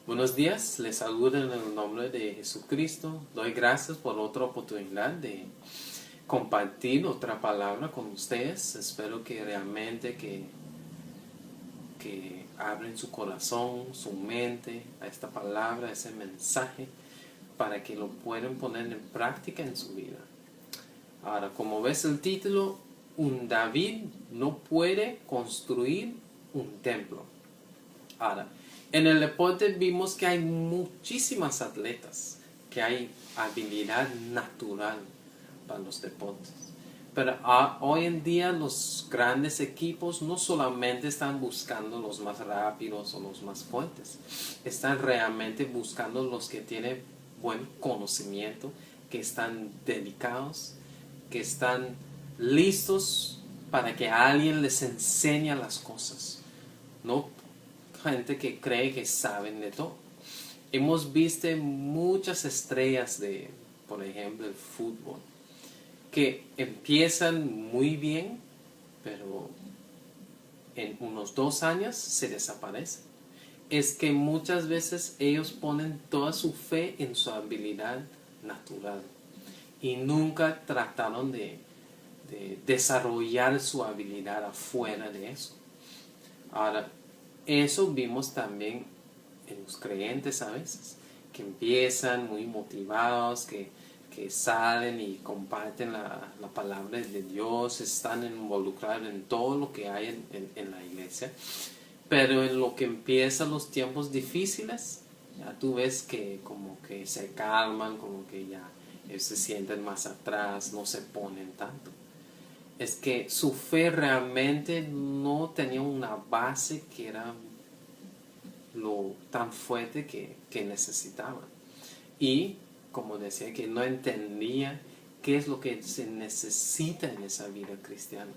Buenos días, les saludo en el nombre de Jesucristo. Doy gracias por otra oportunidad de compartir otra palabra con ustedes. Espero que realmente que abren su corazón, su mente a esta palabra, a ese mensaje, para que lo puedan poner en práctica en su vida. Ahora, como ves el título, un David no puede construir un templo. Ahora, en el deporte vimos que hay muchísimas atletas, que hay habilidad natural para los deportes. Pero hoy en día los grandes equipos no solamente están buscando los más rápidos o los más fuertes, están realmente buscando los que tienen buen conocimiento, que están dedicados, que están listos para que alguien les enseñe las cosas. No gente que cree que saben de todo. Hemos visto muchas estrellas de, por ejemplo, el fútbol, que empiezan muy bien, pero en unos 2 años se desaparecen. Es que muchas veces ellos ponen toda su fe en su habilidad natural y nunca trataron de desarrollar su habilidad afuera de eso. Ahora, eso vimos también en los creyentes a veces, que empiezan muy motivados, que salen y comparten la palabra de Dios, están involucrados en todo lo que hay en la iglesia, pero en lo que empiezan los tiempos difíciles, ya tú ves que como que se calman, como que ya ellos se sienten más atrás, no se ponen tanto. Es que su fe realmente no tenía una base que era lo tan fuerte que necesitaba. Y, como decía, que no entendía qué es lo que se necesita en esa vida cristiana.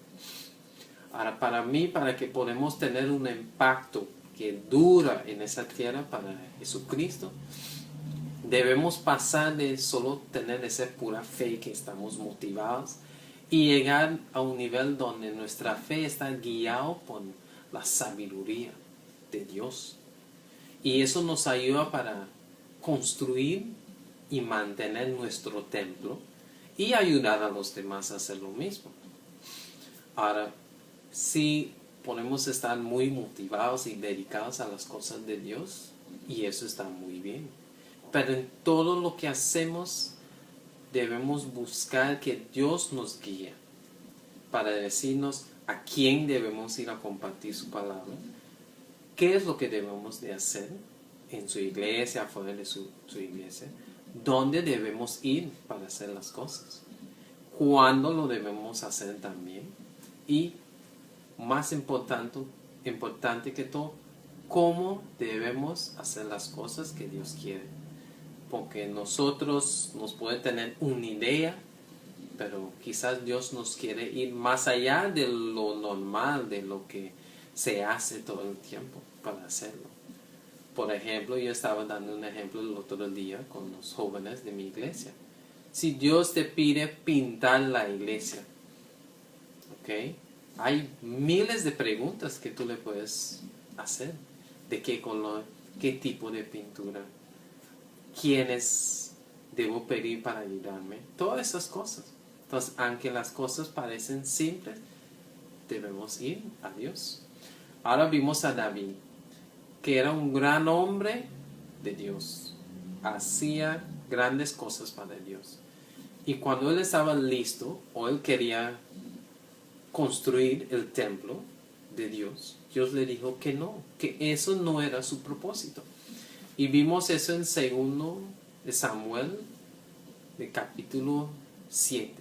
Ahora, para mí, para que podamos tener un impacto que dura en esa tierra para Jesucristo, debemos pasar de solo tener esa pura fe que estamos motivados y llegar a un nivel donde nuestra fe está guiada por la sabiduría de Dios. Y eso nos ayuda para construir y mantener nuestro templo y ayudar a los demás a hacer lo mismo. Ahora, sí podemos estar muy motivados y dedicados a las cosas de Dios y eso está muy bien. Pero en todo lo que hacemos debemos buscar que Dios nos guíe para decirnos a quién debemos ir a compartir su palabra, qué es lo que debemos de hacer en su iglesia, afuera de su iglesia, dónde debemos ir para hacer las cosas, cuándo lo debemos hacer también y, más importante que todo, cómo debemos hacer las cosas que Dios quiere. Porque nosotros nos puede tener una idea, pero quizás Dios nos quiere ir más allá de lo normal, de lo que se hace todo el tiempo para hacerlo. Por ejemplo, yo estaba dando un ejemplo el otro día con los jóvenes de mi iglesia. Si Dios te pide pintar la iglesia, ¿ok? Hay miles de preguntas que tú le puedes hacer. ¿De qué color? ¿Qué tipo de pintura? ¿Quiénes debo pedir para ayudarme? Todas esas cosas. Entonces, aunque las cosas parecen simples, debemos ir a Dios. Ahora vimos a David, que era un gran hombre de Dios. Hacía grandes cosas para Dios. Y cuando él estaba listo, o él quería construir el templo de Dios, Dios le dijo que no, que eso no era su propósito. Y vimos eso en 2 de Samuel, de capítulo 7.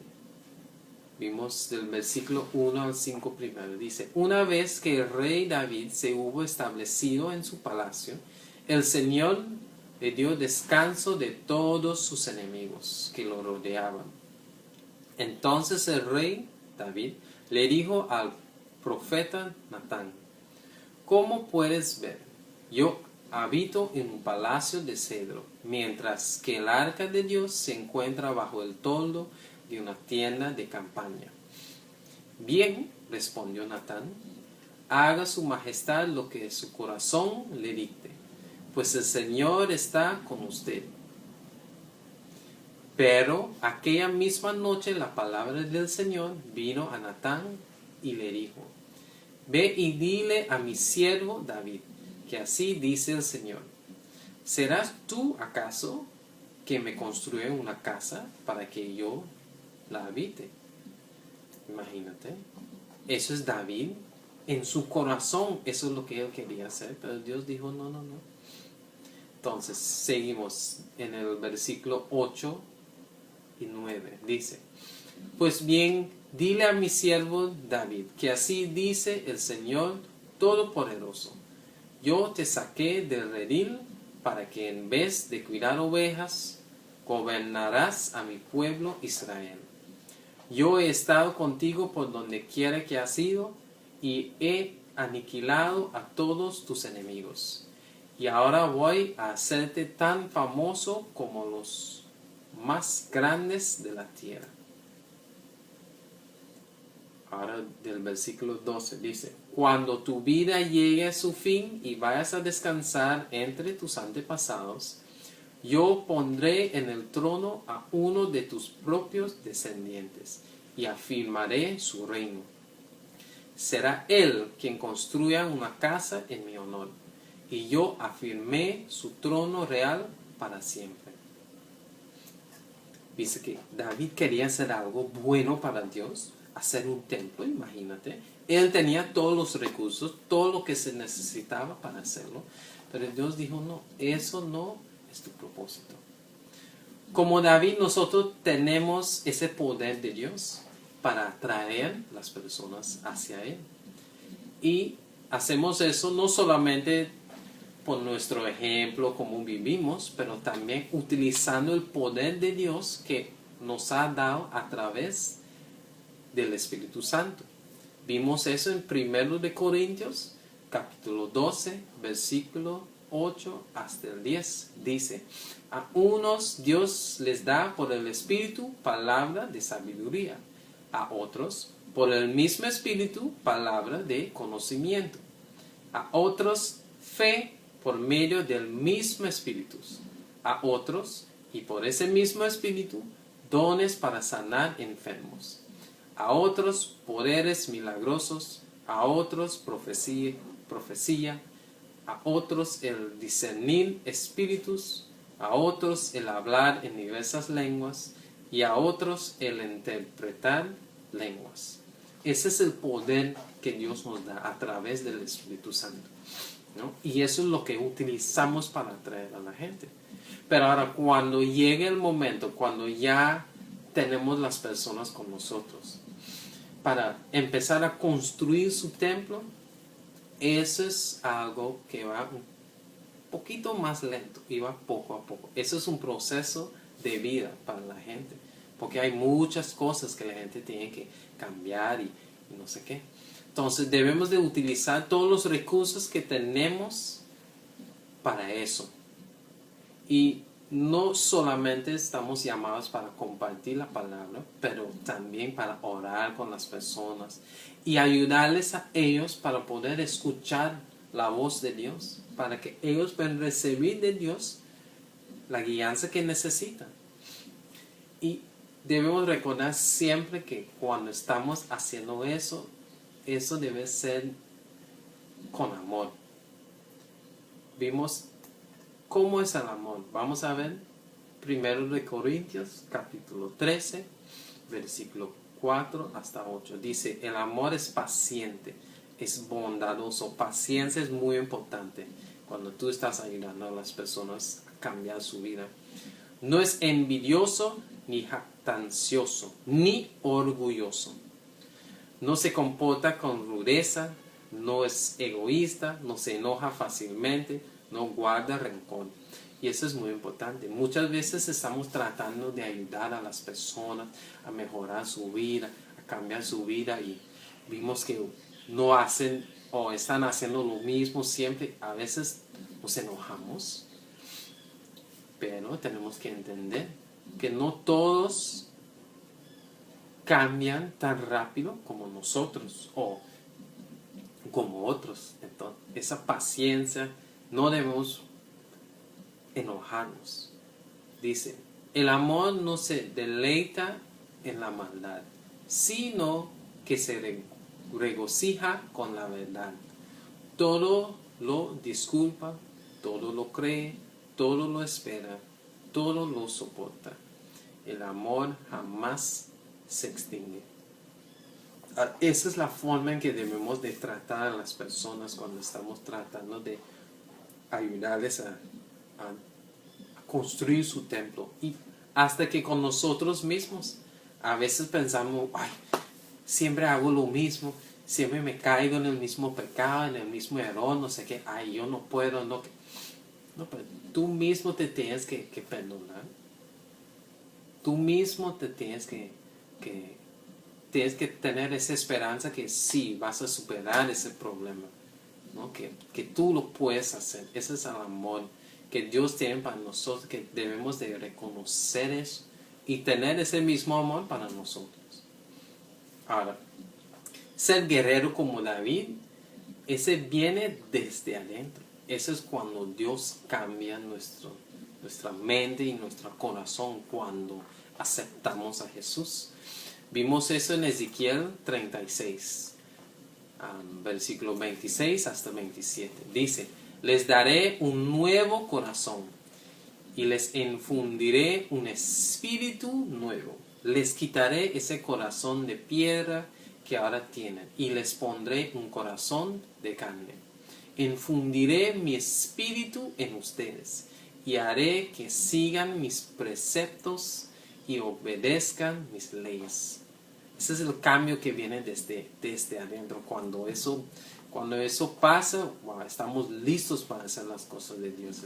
Vimos del versículo 1 al 5 primero. Dice, una vez que el rey David se hubo establecido en su palacio, el Señor le dio descanso de todos sus enemigos que lo rodeaban. Entonces el rey David le dijo al profeta Natán, ¿cómo puedes ver? Yo habito en un palacio de cedro, mientras que el arca de Dios se encuentra bajo el toldo de una tienda de campaña. Bien, respondió Natán, haga su majestad lo que su corazón le dicte, pues el Señor está con usted. Pero aquella misma noche la palabra del Señor vino a Natán y le dijo: Ve y dile a mi siervo David, que así dice el Señor: ¿Serás tú acaso que me construya una casa para que yo la habite? Imagínate, eso es David. En su corazón eso es lo que él quería hacer, pero Dios dijo no, no, no. Entonces seguimos en el versículo 8 y 9. Dice: Pues bien, dile a mi siervo David, que así dice el Señor Todopoderoso: Yo te saqué del redil para que en vez de cuidar ovejas, gobernarás a mi pueblo Israel. Yo he estado contigo por donde quiera que has ido, y he aniquilado a todos tus enemigos. Y ahora voy a hacerte tan famoso como los más grandes de la tierra. Ahora del versículo 12 dice: Cuando tu vida llegue a su fin y vayas a descansar entre tus antepasados, yo pondré en el trono a uno de tus propios descendientes y afirmaré su reino. Será él quien construya una casa en mi honor, y yo afirmé su trono real para siempre. Dice que David quería hacer algo bueno para Dios, hacer un templo, imagínate. Él tenía todos los recursos, todo lo que se necesitaba para hacerlo, pero Dios dijo: no, eso no es tu propósito. Como David, nosotros tenemos ese poder de Dios para atraer las personas hacia Él. Y hacemos eso no solamente por nuestro ejemplo, como vivimos, pero también utilizando el poder de Dios que nos ha dado a través del Espíritu Santo. Vimos eso en 1 de Corintios, capítulo 12, versículo 8 hasta el 10. Dice: A unos Dios les da por el Espíritu palabra de sabiduría, a otros por el mismo Espíritu palabra de conocimiento, a otros fe por medio del mismo Espíritu, a otros, y por ese mismo Espíritu, dones para sanar enfermos, a otros poderes milagrosos, a otros profecía, a otros el discernir espíritus, a otros el hablar en diversas lenguas, y a otros el interpretar lenguas. Ese es el poder que Dios nos da a través del Espíritu Santo, ¿no? Y eso es lo que utilizamos para atraer a la gente. Pero ahora, cuando llegue el momento, cuando ya tenemos las personas con nosotros, para empezar a construir su templo, eso es algo que va un poquito más lento y va poco a poco. Eso es un proceso de vida para la gente, porque hay muchas cosas que la gente tiene que cambiar y no sé qué. Entonces debemos de utilizar todos los recursos que tenemos para eso. Y no solamente estamos llamados para compartir la palabra, pero también para orar con las personas y ayudarles a ellos para poder escuchar la voz de Dios, para que ellos puedan recibir de Dios la guianza que necesitan. Y debemos recordar siempre que cuando estamos haciendo eso, eso debe ser con amor. Vimos cómo es el amor. Vamos a ver 1 de Corintios, capítulo 13, versículo 4 hasta 8. Dice: el amor es paciente, es bondadoso. Paciencia es muy importante cuando tú estás ayudando a las personas a cambiar su vida. No es envidioso, ni jactancioso, ni orgulloso. No se comporta con rudeza, no es egoísta, no se enoja fácilmente, no guarda rencor. Y eso es muy importante. Muchas veces estamos tratando de ayudar a las personas a mejorar su vida, a cambiar su vida, y vimos que no hacen o están haciendo lo mismo siempre. A veces nos enojamos, pero tenemos que entender que no todos cambian tan rápido como nosotros o como otros. Entonces, esa paciencia, no debemos enojarnos. Dice, el amor no se deleita en la maldad, sino que se regocija con la verdad. Todo lo disculpa, todo lo cree, todo lo espera, todo lo soporta. El amor jamás se extingue. Esa es la forma en que debemos de tratar a las personas cuando estamos tratando de ayudarles a construir su templo. Y hasta que con nosotros mismos a veces pensamos, ay, siempre hago lo mismo, siempre me caigo en el mismo pecado, en el mismo error, no sé qué, ay, yo no puedo, no, pero tú mismo te tienes que perdonar. Tú mismo te tienes tienes que tener esa esperanza que sí, vas a superar ese problema, ¿no? Que tú lo puedes hacer. Ese es el amor que Dios tiene para nosotros, que debemos de reconocer eso y tener ese mismo amor para nosotros. Ahora, ser guerrero como David, ese viene desde adentro. Eso es cuando Dios cambia nuestra mente y nuestro corazón, cuando aceptamos a Jesús. Vimos eso en Ezequiel 36, versículo 26 hasta 27. Dice, les daré un nuevo corazón y les infundiré un espíritu nuevo. Les quitaré ese corazón de piedra que ahora tienen y les pondré un corazón de carne. Infundiré mi espíritu en ustedes y haré que sigan mis preceptos y obedezcan mis leyes. Ese es el cambio que viene desde adentro. Cuando eso pasa, wow, estamos listos para hacer las cosas de Dios.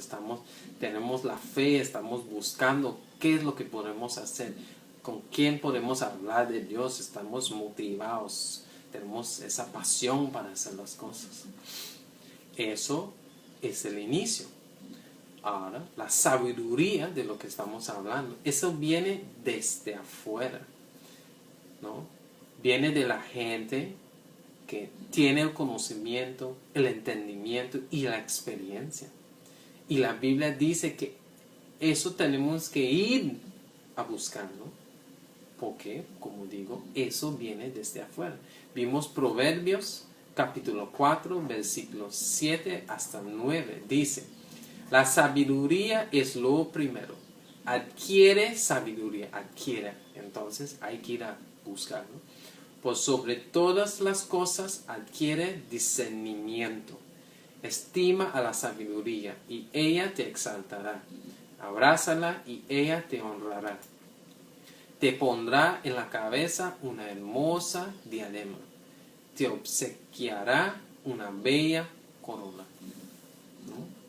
Tenemos la fe, estamos buscando qué es lo que podemos hacer, con quién podemos hablar de Dios, estamos motivados, tenemos esa pasión para hacer las cosas. Eso es el inicio. Ahora, la sabiduría de lo que estamos hablando, eso viene desde afuera, ¿no? Viene de la gente que tiene el conocimiento, el entendimiento y la experiencia. Y la Biblia dice que eso tenemos que ir a buscarlo, porque, como digo, eso viene desde afuera. Vimos Proverbios capítulo 4, versículos 7 hasta 9. Dice, la sabiduría es lo primero. Adquiere sabiduría, adquiere. Entonces hay que ir a buscarlo. Por sobre todas las cosas adquiere discernimiento. Estima a la sabiduría y ella te exaltará. Abrázala y ella te honrará. Te pondrá en la cabeza una hermosa diadema. Te obsequiará una bella corona. ¿No?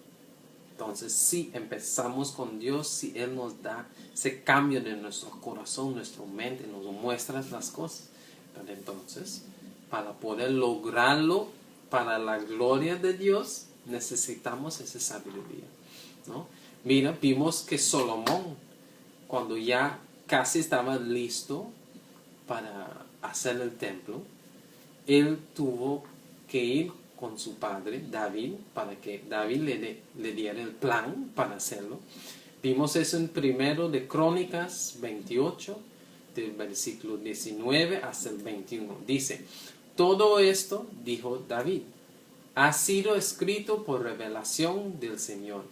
Entonces, si empezamos con Dios, si Él nos da ese cambio de nuestro corazón, nuestra mente, nos muestra las cosas. Pero entonces, para poder lograrlo, para la gloria de Dios, necesitamos esa sabiduría, ¿no? Mira, vimos que Salomón, cuando ya casi estaba listo para hacer el templo, él tuvo que ir con su padre David para que David le diera el plan para hacerlo. Vimos eso en primero de Crónicas 28, del versículo 19 hasta el 21. Dice, todo esto, dijo David, ha sido escrito por revelación del Señor,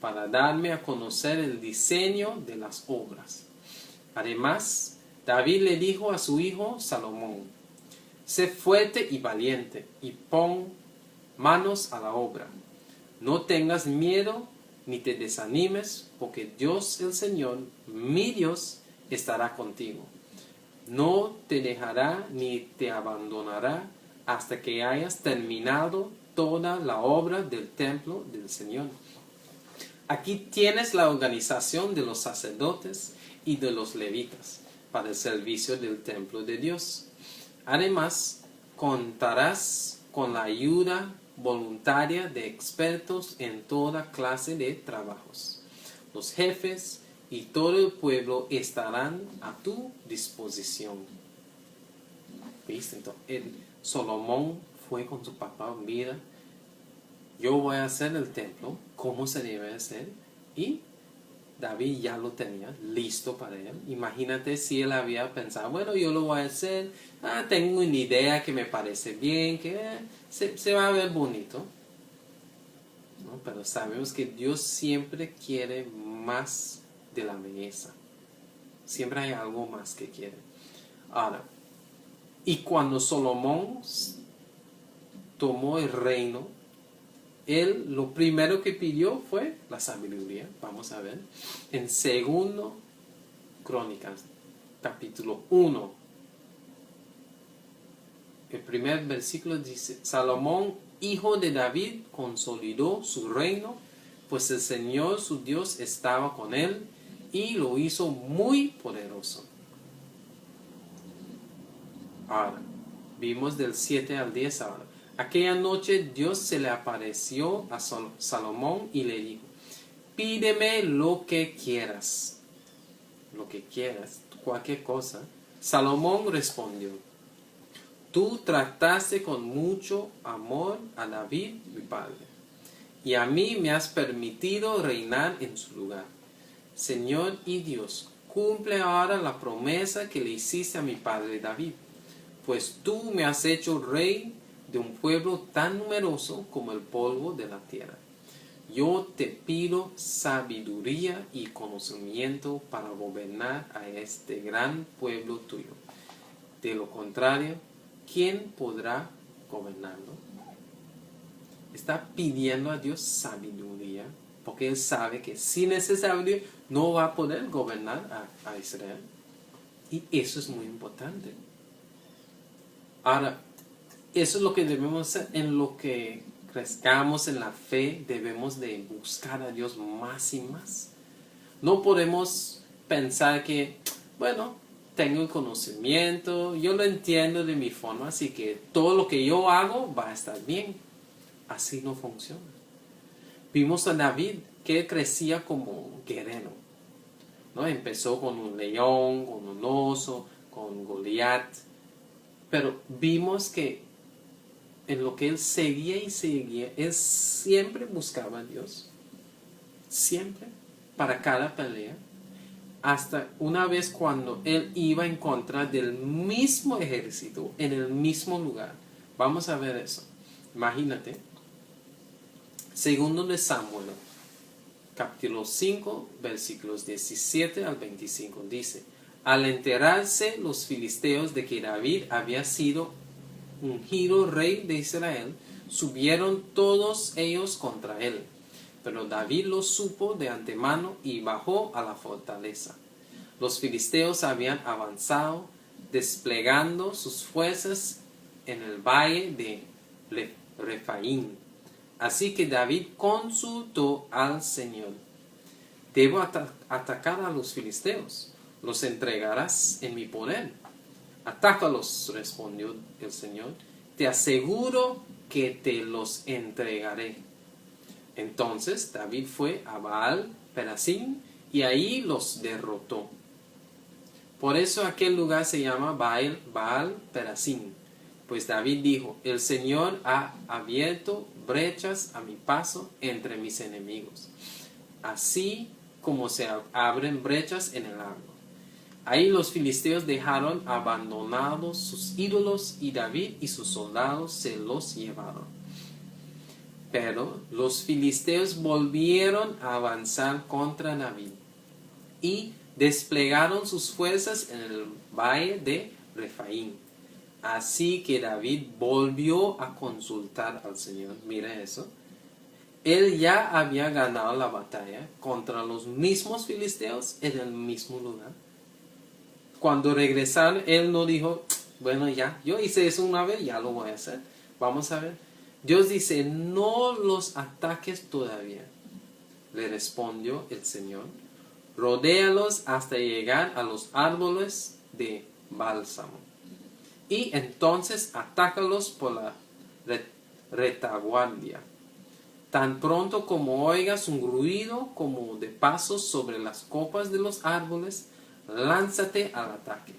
para darme a conocer el diseño de las obras. Además, David le dijo a su hijo Salomón, sé fuerte y valiente, y pon manos a la obra. No tengas miedo ni te desanimes, porque Dios el Señor, mi Dios, estará contigo. No te dejará ni te abandonará hasta que hayas terminado toda la obra del templo del Señor. Aquí tienes la organización de los sacerdotes y de los levitas para el servicio del templo de Dios. Además, contarás con la ayuda voluntaria de expertos en toda clase de trabajos. Los jefes y todo el pueblo estarán a tu disposición. ¿Viste? Entonces, Salomón fue con su papá, mira, yo voy a hacer el templo, cómo se debe hacer, Y David ya lo tenía listo para él. Imagínate si él había pensado, bueno, yo lo voy a hacer, tengo una idea que me parece bien, que se va a ver bonito, ¿no? Pero sabemos que Dios siempre quiere más de la belleza. Siempre hay algo más que quiere. Ahora, y cuando Salomón tomó el reino, él lo primero que pidió fue la sabiduría. Vamos a ver. En segundo Crónicas, capítulo 1. El primer versículo dice: Salomón, hijo de David, consolidó su reino, pues el Señor su Dios estaba con él y lo hizo muy poderoso. Ahora, vimos del 7 al 10 ahora. Aquella noche Dios se le apareció a Salomón y le dijo: pídeme lo que quieras. Lo que quieras, cualquier cosa. Salomón respondió: tú trataste con mucho amor a David, mi padre, y a mí me has permitido reinar en su lugar. Señor y Dios, cumple ahora la promesa que le hiciste a mi padre David, pues tú me has hecho rey de un pueblo tan numeroso como el polvo de la tierra. Yo te pido sabiduría y conocimiento para gobernar a este gran pueblo tuyo. De lo contrario, ¿quién podrá gobernarlo? Está pidiendo a Dios sabiduría, porque él sabe que sin esa sabiduría no va a poder gobernar a Israel. Y eso es muy importante. Ahora, eso es lo que debemos hacer. En lo que crezcamos en la fe, debemos de buscar a Dios más y más. No podemos pensar que, bueno, tengo el conocimiento, yo lo entiendo de mi forma, así que todo lo que yo hago va a estar bien. Así no funciona. Vimos a David que él crecía como guerrero, ¿no? Empezó con un león, con un oso, con Goliat, pero vimos que en lo que él seguía y seguía, él siempre buscaba a Dios. Siempre, para cada pelea. Hasta una vez cuando él iba en contra del mismo ejército, en el mismo lugar. Vamos a ver eso. Imagínate. Segundo de Samuel, capítulo 5, versículos 17 al 25, dice: al enterarse los filisteos de que David había sido ungido rey de Israel, subieron todos ellos contra él. Pero David lo supo de antemano y bajó a la fortaleza. Los filisteos habían avanzado, desplegando sus fuerzas en el valle de Refaín. Así que David consultó al Señor: ¿debo atacar a los filisteos? ¿Los entregarás en mi poder? Atácalos, respondió el Señor. Te aseguro que te los entregaré. Entonces David fue a Baal Perasim y ahí los derrotó. Por eso aquel lugar se llama Baal Perasim. Pues David dijo: el Señor ha abierto brechas a mi paso entre mis enemigos, así como se abren brechas en el agua. Ahí los filisteos dejaron abandonados sus ídolos y David y sus soldados se los llevaron. Pero los filisteos volvieron a avanzar contra David y desplegaron sus fuerzas en el valle de Refaín. Así que David volvió a consultar al Señor. Mira eso. Él ya había ganado la batalla contra los mismos filisteos en el mismo lugar. Cuando regresaron, él no dijo: bueno, ya, yo hice eso una vez, ya lo voy a hacer. Vamos a ver. Dios dice: no los ataques todavía. Le respondió el Señor: rodéalos hasta llegar a los árboles de bálsamo. Y entonces atácalos por la retaguardia. Tan pronto como oigas un ruido como de pasos sobre las copas de los árboles, lánzate al ataque.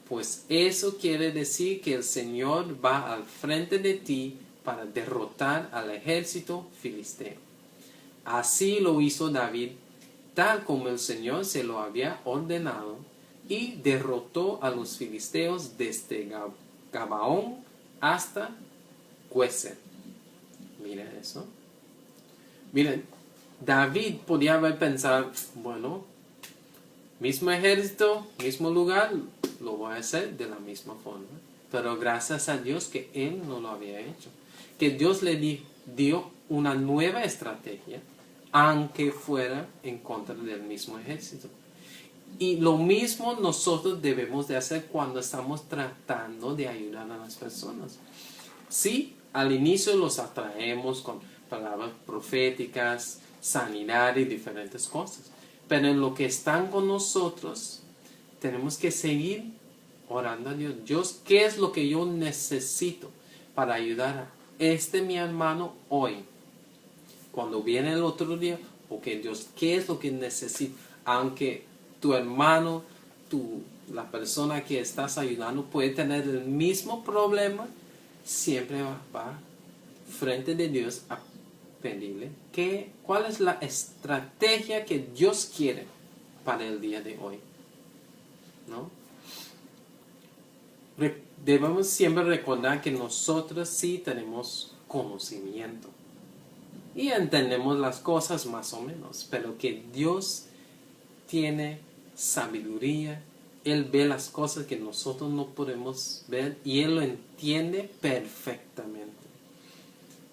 Pues eso quiere decir que el Señor va al frente de ti para derrotar al ejército filisteo. Así lo hizo David tal como el Señor se lo había ordenado, y derrotó a los filisteos desde Gabaón hasta Cueser. Miren eso. Miren, David podía haber pensado, bueno, mismo ejército, mismo lugar, lo voy a hacer de la misma forma. Pero gracias a Dios que él no lo había hecho. Que Dios le dio una nueva estrategia, aunque fuera en contra del mismo ejército. Y lo mismo nosotros debemos de hacer cuando estamos tratando de ayudar a las personas. Sí, al inicio los atraemos con palabras proféticas, sanidad y diferentes cosas. Pero en lo que están con nosotros, tenemos que seguir orando a Dios. Dios, ¿qué es lo que yo necesito para ayudar a mi hermano hoy? Cuando viene el otro día, ok, Dios, ¿qué es lo que necesito? Aunque tu hermano, la persona que estás ayudando puede tener el mismo problema, siempre va frente de Dios a pedirle cuál es la estrategia que Dios quiere para el día de hoy, ¿no? Debemos siempre recordar que nosotros sí tenemos conocimiento y entendemos las cosas más o menos, pero que Dios tiene sabiduría. Él ve las cosas que nosotros no podemos ver y Él lo entiende perfectamente.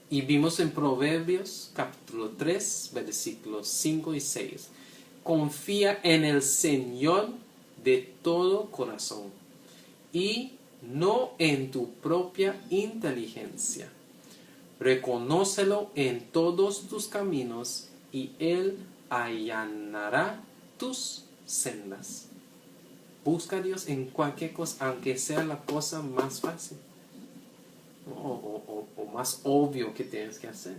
Y vimos en Proverbios capítulo 3, versículos 5 y 6. Confía en el Señor de todo corazón y no en tu propia inteligencia. Reconócelo en todos tus caminos y Él allanará tus sendas. Busca a Dios en cualquier cosa, aunque sea la cosa más fácil o más obvio que tienes que hacer.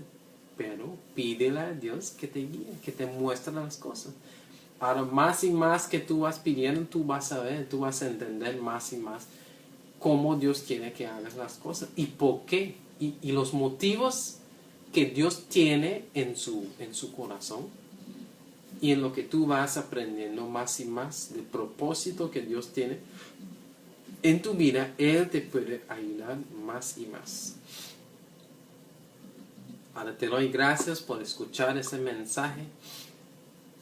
Pero pídele a Dios que te guíe, que te muestre las cosas. Ahora, más y más que tú vas pidiendo, tú vas a ver, tú vas a entender más y más cómo Dios quiere que hagas las cosas y por qué. Y los motivos que Dios tiene en su corazón. Y en lo que tú vas aprendiendo más y más del propósito que Dios tiene en tu vida, Él te puede ayudar más y más. Ahora te doy gracias por escuchar ese mensaje.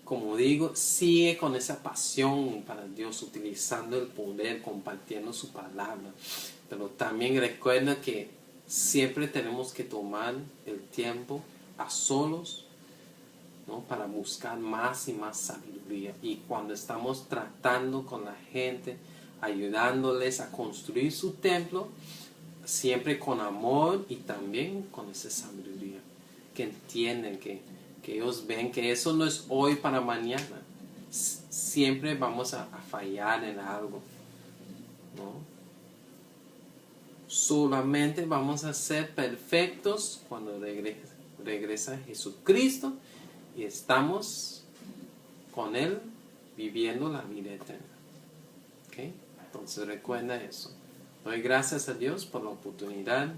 Como digo, sigue con esa pasión para Dios, utilizando el poder, compartiendo su palabra. Pero también recuerda que siempre tenemos que tomar el tiempo a solos, ¿no? Para buscar más y más sabiduría. Y cuando estamos tratando con la gente, ayudándoles a construir su templo, siempre con amor y también con esa sabiduría. Que entienden, que ellos ven que eso no es hoy para mañana. Siempre vamos a fallar en algo, ¿no? Solamente vamos a ser perfectos cuando regresa Jesucristo y estamos con Él viviendo la vida eterna. ¿Okay? Entonces recuerda eso. Doy gracias a Dios por la oportunidad.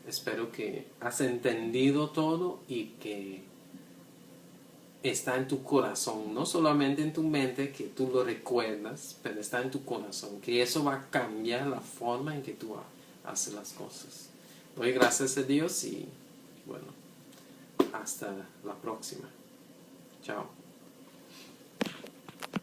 Espero que has entendido todo y que está en tu corazón, no solamente en tu mente, que tú lo recuerdas, pero está en tu corazón, que eso va a cambiar la forma en que tú haces las cosas. Doy gracias a Dios y bueno, hasta la próxima. Chao.